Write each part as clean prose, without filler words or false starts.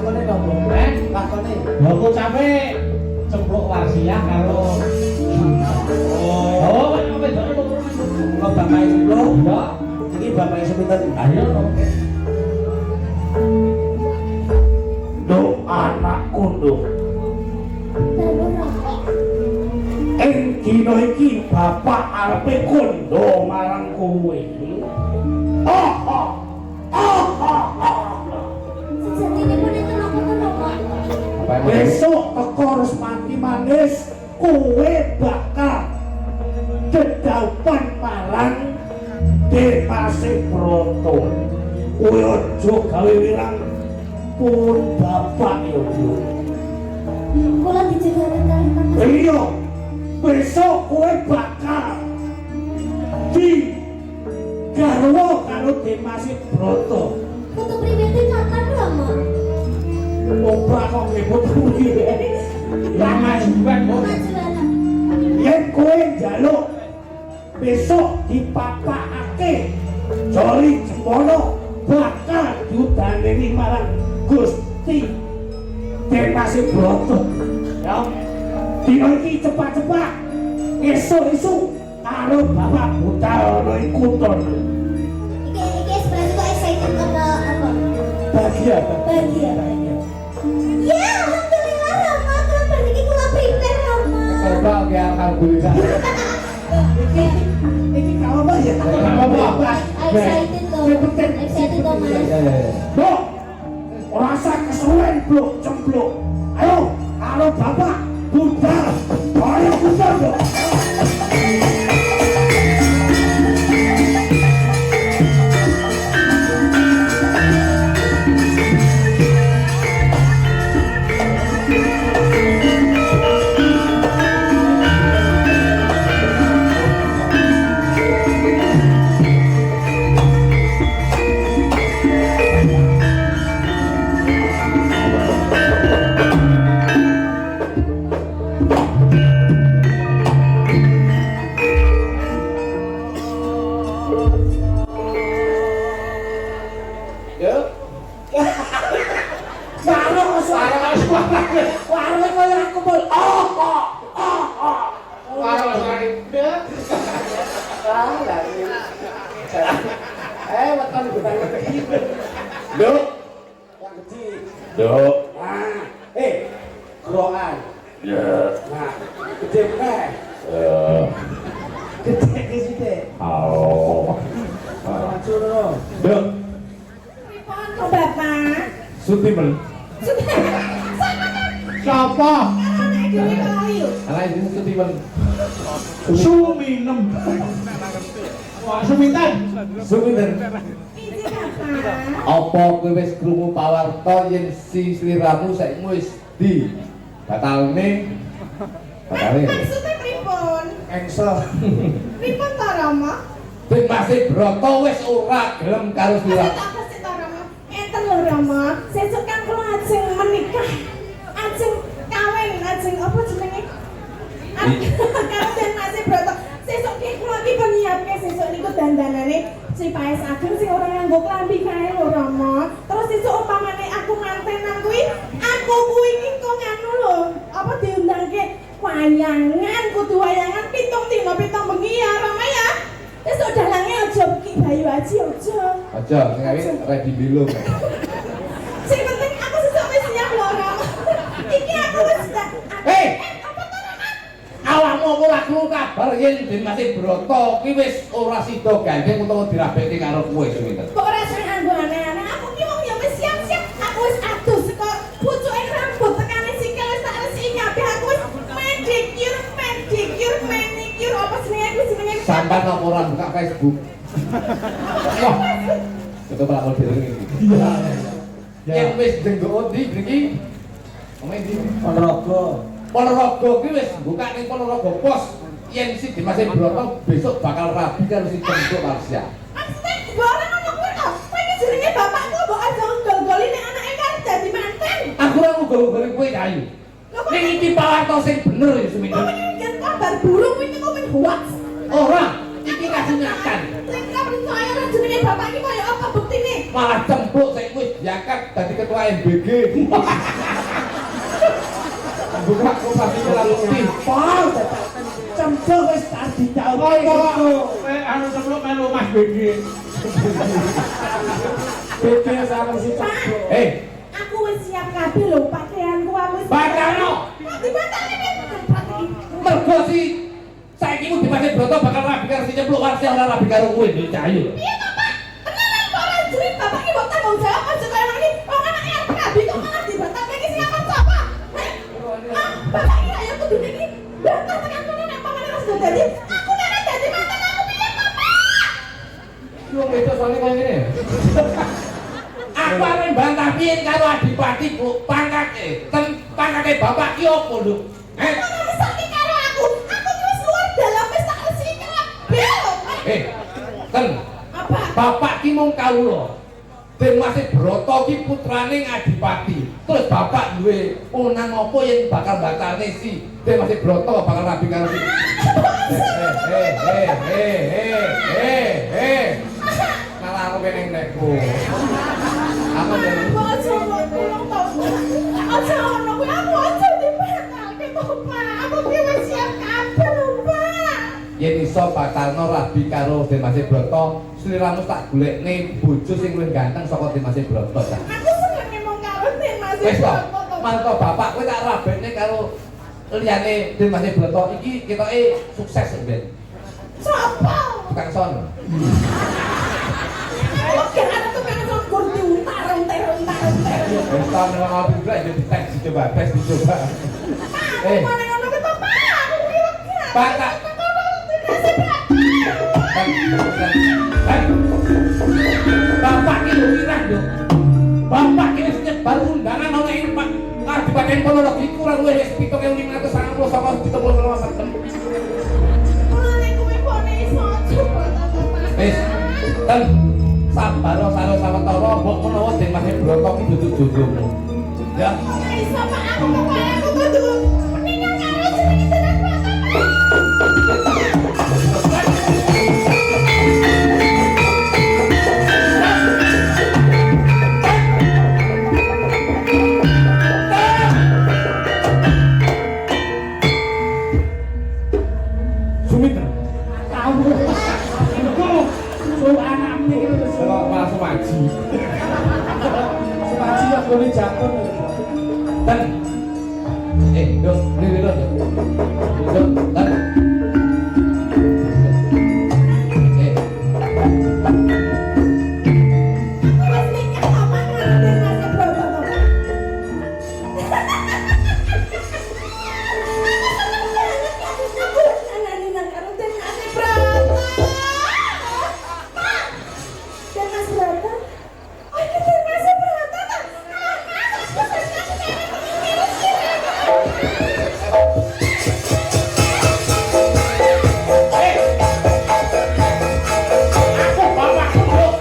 lakone nopo? Lakone. Lho kok capek cempluk wasiah karo oh, apa itu? Kok bapak cempluk? Ya, Iki bapak sepinten? ayo. Duh anakku duh. Dina iki bapak arepe kondo marang kowe. Sejatine pun itu aku Pak. Besok teko harus mati manis, kowe bakal dedapan marang Demase Broto. Kowe aja gawe wirang pun bapak yo. Kula dijegani kalian Mas. Iya. Besok kowe bakal di garwa karo Demase Broto. Foto pribadi kapan Rama? Ora kok ngebut kuwi. Lama juga kok. Majuana. Yen kowe njaluk besok dipapakake Joli Jemono bakal diudaneni marang Gusti Demase Broto. Ya. Dina iki cepat-cepat esuk-esuk karo Bapak Butal ana iku ton. Iki ekspresi kok excited apa apa? Bahagia. Bahagia. Ya, alhamdulillah Rama, kula berniki kula prepare Rama. Coba ke alhamdulillah. Iki kalau apa ya? Apa? Excited loh. Excited loh Mas. Bok, rasa kesuwen blok cempluk. Ayo, karo Bapak Butal. Ayo Butal dong. Apa kowe wis krungu pawarta yen si sliramu saiki wis di batalne? Maksudnya pripun? Engsel. Pripun ta Rama? Demase Broto wis ora gelem karo sliramu. Apa sih ta Rama? Enten lho Rama, sesuk kan kula ajeng menikah. Ajeng kawin, ajeng apa jenenge? Karo Demase Broto. Sesuk ki kula ki penyiapke sesuk niku dandanane si Paes Ageng sing ora nganggo klambi kae lho Rama. Terus sesuk umpamane aku mantenan kuwi, aku kuwi ki kok nganu lho, apa diundangke wayangan, kudu wayangan 7 dina 7 bengi ya Rama ya. Sesuk dalange aja Ki Bayu Aji aja. Aja sing kawin ready belum. Sing penting aku sesuk wis siap lho Rama. Iki aku wis Hei! Apa to Rama? Awakmu ora krungu kabar yen Demase Broto ki wis ora sida gandeng utawa dirabeki karo kowe suwinten. Kok ora sing anggo aneh-aneh, aku ki wong ya wis siap-siap. Aku wis adus saka pucuke rambut tekane sikil wis tak resiki kabeh. Aku wis manicure apa jenenge Sampai apa ora buka Facebook. Wah. Itu pelakon dhewe iki. Iya. Yen wis denggok ndi mriki? Omae ndi? Ponorogo. Ponorogo ki wis buka ning Ponorogo pos. Yen si Demase Broto besok bakal rabi karo si Cenduk Marsya. Maksudnya barang ngono kuwi to. Kowe iki jenenge bapakku mbok aja nggol-goli nek anake kan dadi manten. Aku ora nggo-nggo kowe kayu. Ning iki pawarta sing bener ya Suminten. Kok iki kabar burung kuwi kok men hoax. Ora, iki kasingatan. Lek ora percaya ora jenenge bapak iki kaya apa buktine? Malah cempluk saya wis diangkat dadi ketua MBG. Buka koperasi kelas bukti. Pal, cemplung wis tadi jauh. Anu sempluk melu Mas Begi. BG sareng si cemplung. Aku wis siap kabeh lho pakaianku aku wis. Bakal Dibatalke mergo si saiki ku dipakai broto bakal rabi karo si cempluk warsi ora rabi karo kowe lho cahayu. Piye to, Pak? Tenan ora juri bapak iki mbok tanggung jawab aja kaya ngene. Wong anake arep rabi kok malah dibatalke iki sing apa sapa? Bapak iki ayo kudu iki. Bapak tekan kono nek pamane wis dadi. Aku nek dadi mantan aku piye, Bapak? Yo itu soalnya kaya ngene. Aku arep bantah piye karo adipati Bu pangkake. Pangkake bapak ki opo lho? Ora mesake karo aku. Aku wis luar dalam wis tak resi kabeh. Ten. Apa? Bapak ki mung kawula. Den Mas Broto ki putrane Adipati. Terus bapak duwe unang apa yen bakal batalne si Den Mas Broto bakal rabi karo si. Malah aku pengen nekku. Aku yen Aja ngomong to. Aja ono kuwi aku aja dibatalke to, Pak. Aku ki wis siap kabeh lho, Pak. yen iso batalno rabi karo Den Mas Broto, sliramu tak golekne bojo sing luwih ganteng saka Den Mas Broto. Aku seneng emang karo Den Mas. Wis to, mantap bapak kowe tak rabekne karo liyane Den Mas Broto iki ketoke sukses ben. Sapa? Tukang son. Aku kira ada tukang songkur diuntar-untar. Wis ta nang mobil blas yo ditek dicoba, tes dicoba. Aku mana ngono ke to, Pak? Aku ki lega. Pak tak Bapak ki lho wirah lho. Bapak ki wis nyebar undangan ana ing Pak Kadipaten Ponorogo kurang luwih wis 7590 saka 70 Mulane kuwi pone iso coba ta, Pak. Wis, ten sabaro saro sawetara mbok menawa Den Mas Broto ki duduk jodohmu. Ya, Ora iso, Pak. Aku kudu menikah karo jenenge Den Mas. Sumitra. Tahu. So anak iki wis kok malah sumaji. semaji kok gone jatuh. Ten. Dok, ini dok. Dok, ten. Wis nikah sama karo Den Mas Broto to, Pak. Aku seneng nang karo Den Mas Broto. Pak. Den Mas Broto. Oh, iki Den Mas Broto to. Aku bapakmu, Dok.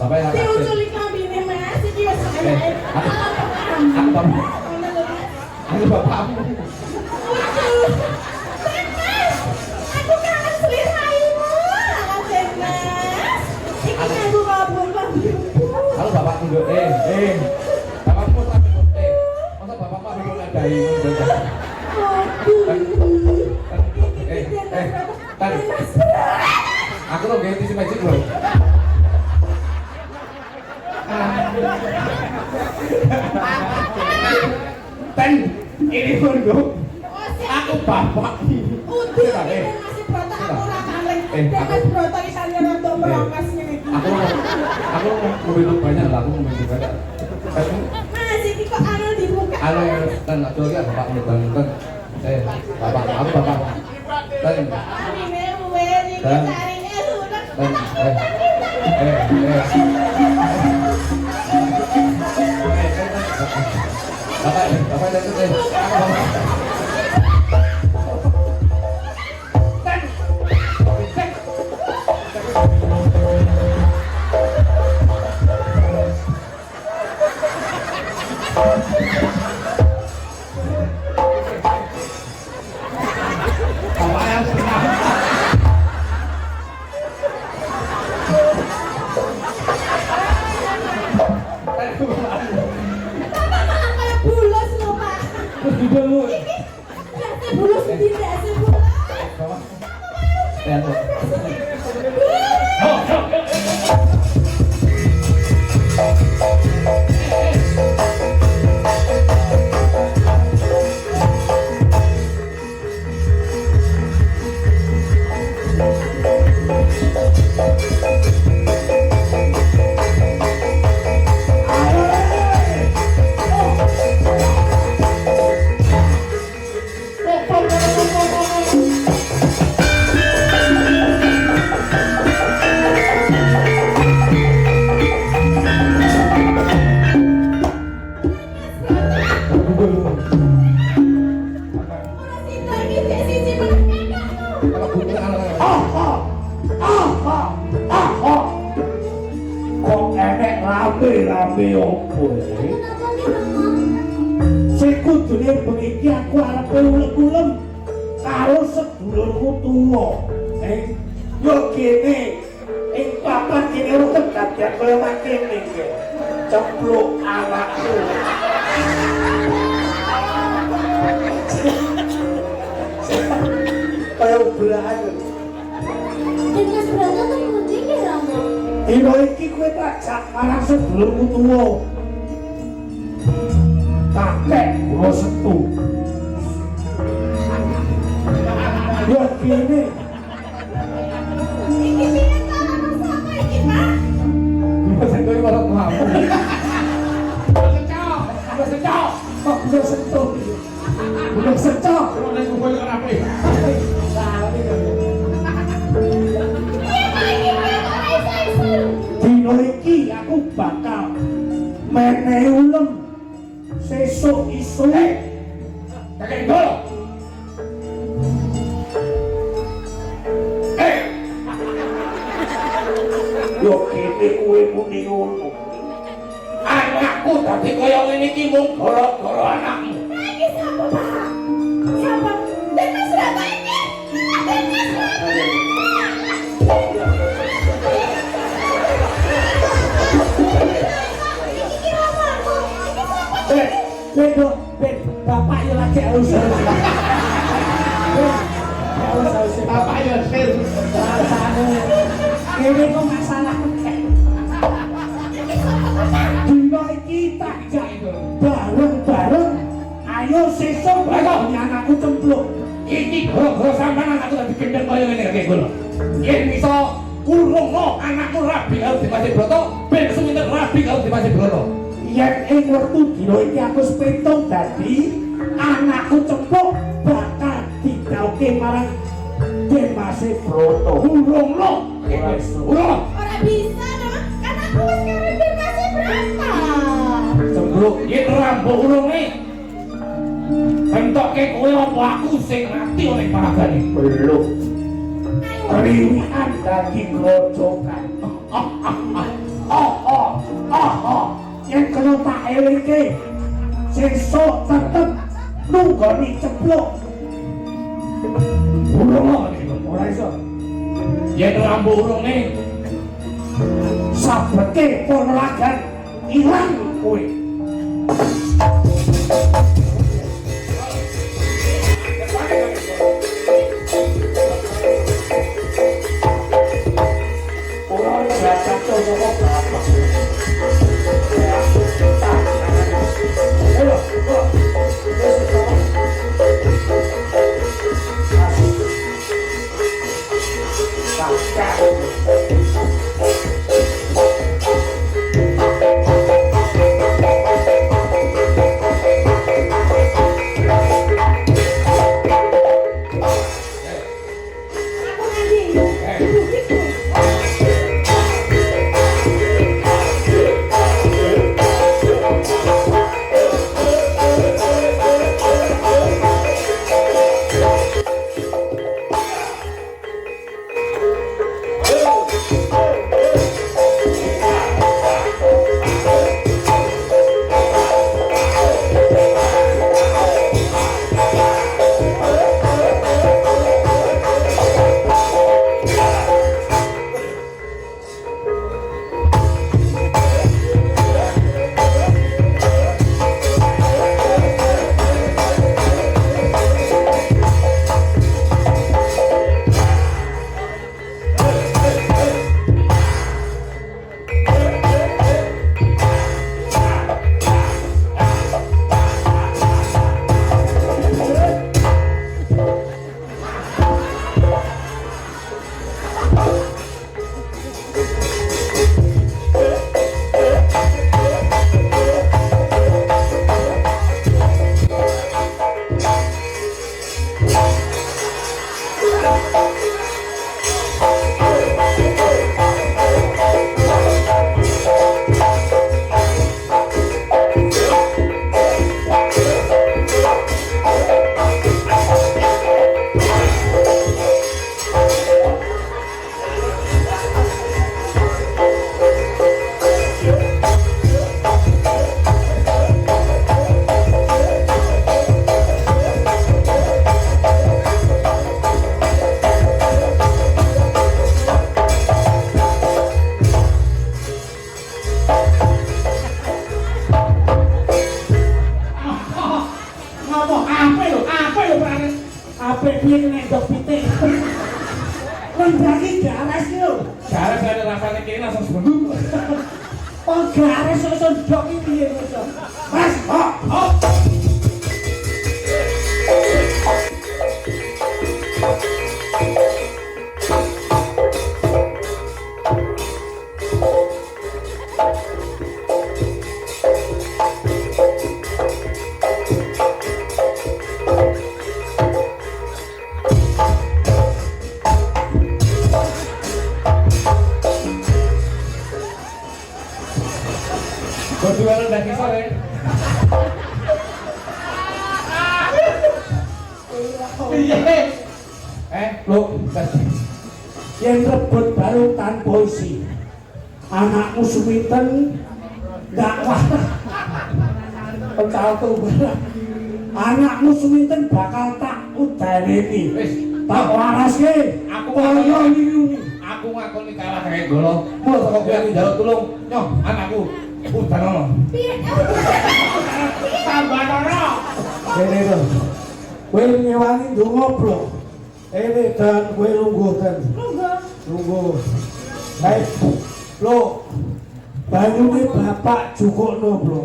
Bapak yang kasih. Diuculi kambine Mas, iki wis enak. Aku bapak. Aku bapakmu. Aku kangen seliraimu, Den Mas. Iki nganggo kabur kabur. Halo bapakmu, Dok. Bapakmu sampe kok. Masa bapakmu sampe kok ngadai. Tan. Aku lo ganti si magic lo. Tan, ini pun Dok. Aku bapak. Udah, Den Mas Broto aku ora kaleng. Den Mas Broto isane rondo merongkas ngene iki. Aku mau minum banyak lah, aku mau minum banyak. Mas iki kok angel dibuka. Halo, Tan, aduh ya bapak Tan. Bapak, aku bapak. Tan. Amine uwe iki Dan- carine sudah. Dan- Bapak dan Bapak yang senang. Bapak malah kayak bulos loh Pak. Pergi dulu. Berarti bulos tidak sih bulos. kalau butuh anak Kok enek rame-rame opo iki? Kenapa nih Rama? Sing kudune bengi aku arep ulem-ulem karo sedulurku tuwa. Yo kene ing papan kene ora kedadian kaya makene iki. Cepluk anakku. Kaya belahan. Dan Mas Broto kemudian nih Rama? Dino iki kowe tak jak marang sedulurku tuwa. Kakek kula setu. Yo kene Iki piye cara bersama iki Pak? bisa sentuh malah mampu. Secok. Apa secok? kok kula setu. Kula secok. Kalau ada kumpul yang rapi. Dino iki aku bakal menehi ulem sesuk isuk. Kakek dulu. Yo kene kowe muni ngono. Anakku tadi kaya ngene iki mung gara-gara anakmu. Iki siapa Pak? Siapa? Dan Mas Broto ini? Dan Mas Broto. Iki Rama. Iki siapa? Bedo, bapak yo lagi usaha. Bapak ya sir. Ini kok masalah dino iki tak jak bareng-bareng. Ayo sesuk bareng anakku cempluk. Iki gara-gara sampean anakku tadi gendeng kaya ngene kakek kula. Yen iso urungno anakku rabi karo Dimas Broto, ben suwinten rabi karo Dimas Broto. Yen ing wektu dino iki aku sepetung dadi anakku cempluk bakal didhauke marang Dimas Broto. Urungno. Urungno. Ora bisa dong, kan aku wis kawin dan masih berapa? Cempluk yen rambut urunge. Bentoke kowe apa aku sing mati oleh paragane. Belum. Riwian daging grojokan. Yang kena tak eleke sesuk tetep nunggoni cepluk. Urungno. Ora iso. Yen rambut urunge Sabreke ponelagan ilang kowe. Ora jatah saka bapak. Ayo, titik. Lembagi gares yo. Garis ada rasanya kini langsung sebelum. Oh gares iso ndok iki piye iso. Mas, hop. Berdua rendah kisah ya. Iya. Lo, Yang rebut baru tan polisi. Anakmu Suminten gak waras. Pencal tuh bener. Anakmu Suminten bakal tak udaneni. wis, Tak waras ke. Aku koyo ini. aku ngakoni kalah kayak golo. Mula saka kowe aku njaluk tulung. Nyoh, anakku. Udan ono. Piye? Tambah nono. Kene to. Kowe ngewangi ndonga, Bro. Ini dan kowe lungguh ten. Lungguh. Baik. Bro. Banyune bapak jukukno, Bro.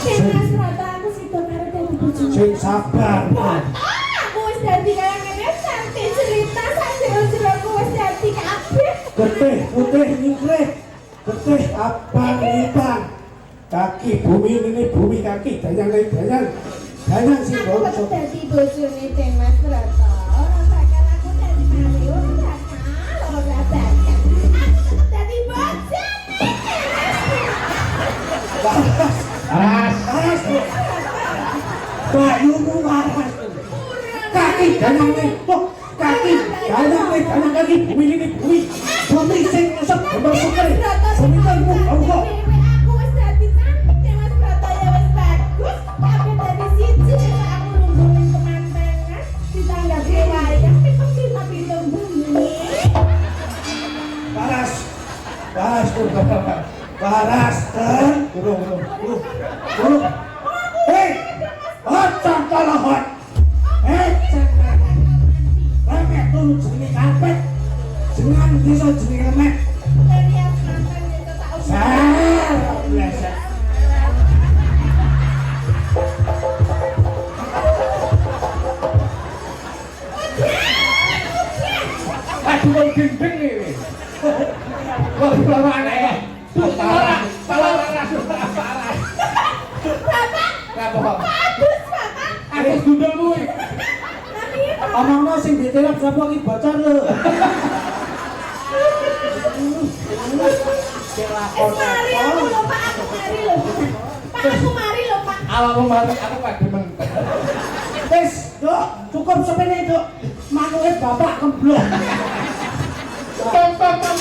Mas Rata aku sido karo dadi bojomu. Sing sabar. Aku wis dadi kaya ngene cantik cerita sak jero-jero aku wis dadi kabeh. Getih putih nyingkrih. Getih abang hitam. Kaki bumi ini bumi kaki danyang lain danyang. Danyang sing Aku bocor. tetep dadi bojone Den Mas Rata. Ora bakal aku dadi mari ora bakal. Aku tetep dadi bojone. Aras. Waras, Bro. Bayumu waras. Kaki danyang lain. Oh, kaki danyang lain danyang kaki bumi ini bumi. Bumi sing ngesep gambar sukri. Bumi tengmu kamu. Aku wis dadi cantik Den Mas Rata ya wis bagus. Tapi dadi siji aku nungguin kemantengan ditanggapi wayang pitung bumi. Waras. Waras, Bro. Waras, turun. Hei, hot kalau hot. Hei, remek dulu jenenge karpet. Jenengan bisa jenenge remek. Dari yang mantan itu tak usah. Biasa. aduh wong gendeng iki. Kok loro anake. Parah. Bapak, bagus bapak. Aku gundul kuwi. Tapi Omongno sing diterap sapa iki bocor lho. mari aku lho Pak, aku mari lho. Pak, aku mari lho Pak. Awakmu mari aku pademen. Wis, Dok, cukup sepene, Dok. Manuke bapak kemblok. Dengan kocak.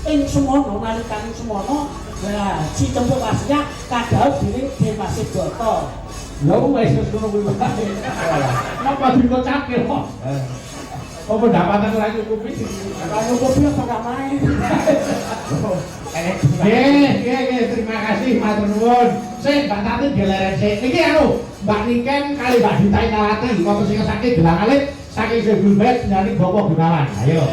Ing semono nalikan semono, lah si cempuk aslinya kadal dening Demas Broto. Lha wis ngono kuwi wae. Napa dikocake kok? Oh pendapatan ora cukupi. Kalau kopi apa gak main? Nggih, terima kasih matur nuwun. Sing Mbak Tati dileren sik. Niki anu, Mbak Niken kali Mbak Dita Inawati, kok sing sakit gelang alit saking Sebulbet nyari Bapak Gunawan. Ayo.